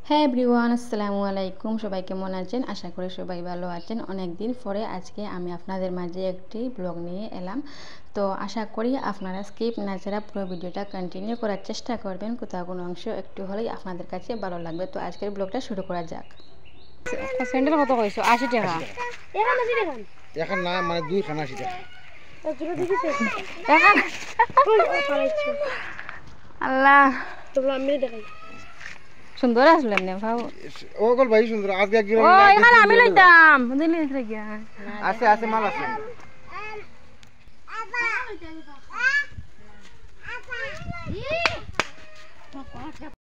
হ্যাঁ এভরিওয়ান, আসসালামু আলাইকুম। সবাই কেমন আছেন? আশা করি সবাই ভালো আছেন। অনেক দিন পরে আজকে আমি আপনাদের মাঝে একটি ব্লগ নিয়ে এলাম। তো আশা করি আপনারা স্কিপ না ছাড়া পুরো ভিডিওটা কন্টিনিউ করার চেষ্টা করবেন। কোথাও কোনো অংশ একটু হলেই আপনাদের কাছে ভালো লাগবে। তো আজকের ব্লগটা শুরু করা যাক। স্যান্ডেল কত কইছো? 80 টাকা। এখন না মানে দুই খানা আসি টাকা। এখন আল্লাহ তোমরা আমি দেখাই সুন্দর আসলে এমনি ভাও। ও গল ভাই সুন্দর আজকে এক ও এখানে আমি লইতাম বুঝলি রে গিয়া আছে আছে মাল আছে।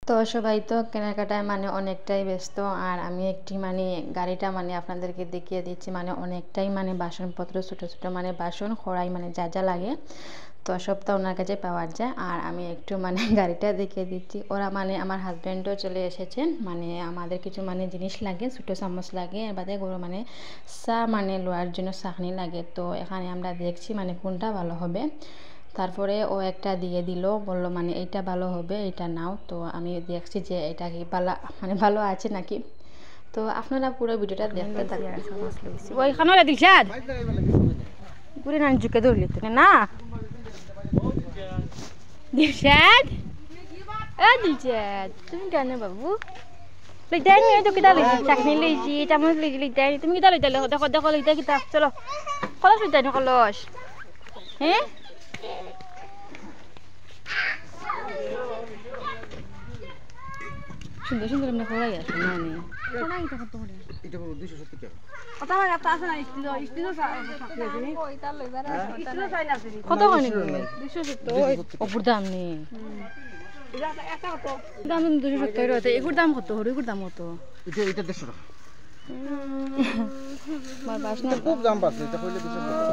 তো সবাই তো কেনাকাটায় মানে অনেকটাই ব্যস্ত, আর আমি একটি মানে গাড়িটা মানে আপনাদেরকে দেখিয়ে দিচ্ছি। মানে অনেকটাই মানে বাসনপত্র ছোটো ছোটো মানে বাসন কড়াই মানে যা যা লাগে তো সবটা ওনার কাছে পাওয়া যায়। আর আমি একটু মানে গাড়িটা দেখিয়ে দিচ্ছি। ওরা মানে আমার হাজব্যান্ডও চলে এসেছেন। মানে আমাদের কিছু মানে জিনিস লাগে, ছোটো চামচ লাগে, এর বাদে গরু মানে চা মানে লোয়ার জন্য চাকনি লাগে। তো এখানে আমরা দেখছি মানে কোনটা ভালো হবে। তারপরে ও একটা দিয়ে দিল, বললো মানে এইটা ভালো হবে, এটা নাও। তো আমি দেখছি যে এটা কি মানে ভালো আছে নাকি। তো আপনারা পুরো ভিডিওটা দেখতে থাকুন। ওইখানে দিলশাদ গুড়ি নান জুকে ধরলি তো না দিলশাদ। এ দিলশাদ তুমি কেন বাবু লইতাই নি? তো কিতা লইছি? চাকনি লইছি, চামচ লইছি, লইতাই নি? তুমি কিতা লইতাই? দেখো দেখো লইতাই কিতা? চলো কলস লইতাই নি? কলস হ্যাঁ সুন্দর সুন্দর এমনি করাই আছে মানে এটা 270 টাকা। কত খানি অপুর দাম নেই, দাম 270 হতে এগুর দাম কত? হরুর দাম কত? এটা 150 টাকা। খুব দাম বাড়ছে এটা কইলে 200 টাকা।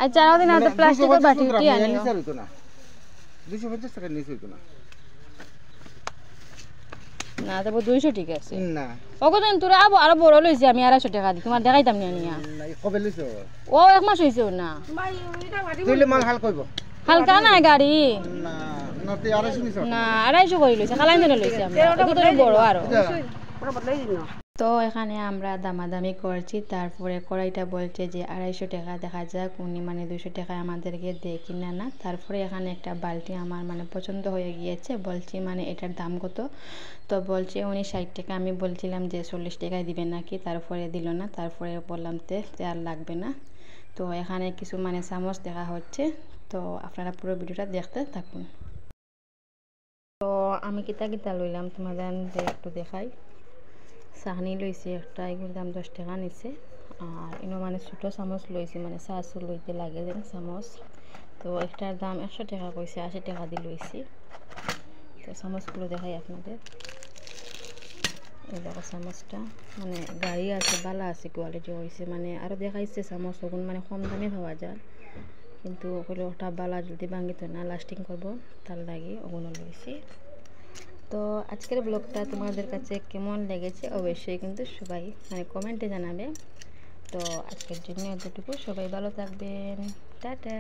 আচ্ছা আর দিন তো প্লাস্টিকের বাটি উঠি আনি নিচে হইতো না 250 টাকা নিচে হইতো না। না তবে 200 ঠিক আছে না ওগদিন তোরা আরো বড় লইছি আমি 250 টাকা দি তোমার দেখাইতাম না নিয়া। না কবে লইছো? ও এক মাস হইছে না তুইলে মাল হাল কইব হালকা নাই গাড়ি না না তুই 250 নিছ না 250 করে লইছে, খালাই ধরে লইছি আমরা, এগুলো তো বড় আরো। তো এখানে আমরা দামাদামি করছি। তারপরে কড়াইটা বলছে যে 250 টাকা, দেখা যাক উনি মানে 200 টাকা আমাদেরকে দেয় কিনা না। তারপরে এখানে একটা বালতি আমার মানে পছন্দ হয়ে গিয়েছে, বলছি মানে এটার দাম কত? তো বলছে উনি 60 টাকা। আমি বলছিলাম যে 40 টাকায় দিবেন নাকি, তারপরে দিল না। তারপরে বললাম তে আর লাগবে না। তো এখানে কিছু মানে চামচ দেখা হচ্ছে, তো আপনারা পুরো ভিডিওটা দেখতে থাকুন। তো আমি কিতা কিতা লইলাম তোমাদের একটু দেখাই। চাহনি লইছি একটা, এগুলোর দাম 10 টাকা নিছে। আর এনো মানে ছোটো চামচ লইছি, মানে চাচু লইতে লাগে যেন চামচ। তো একটার দাম 100 টাকা কইছে, 80 টাকা দিয়ে লইছি। তো চামচগুলো দেখাই আপনাদের। এই দেখো চামচটা মানে গাড়ি আছে, বালা আছে, কোয়ালিটি হয়েছে। মানে আরও দেখাইছে চামচ ওগুন মানে কম দামে পাওয়া যায়, কিন্তু ওগুলো ওটা বালা যদি ভাঙিত না লাস্টিং করবো তার লাগে ওগুলো লইছি। তো আজকের ব্লগটা তোমাদের কাছে কেমন লেগেছে অবশ্যই কিন্তু সবাই মানে কমেন্টে জানাবে। তো আজকের জন্য এতটুকু, সবাই ভালো থাকবেন, টাটা।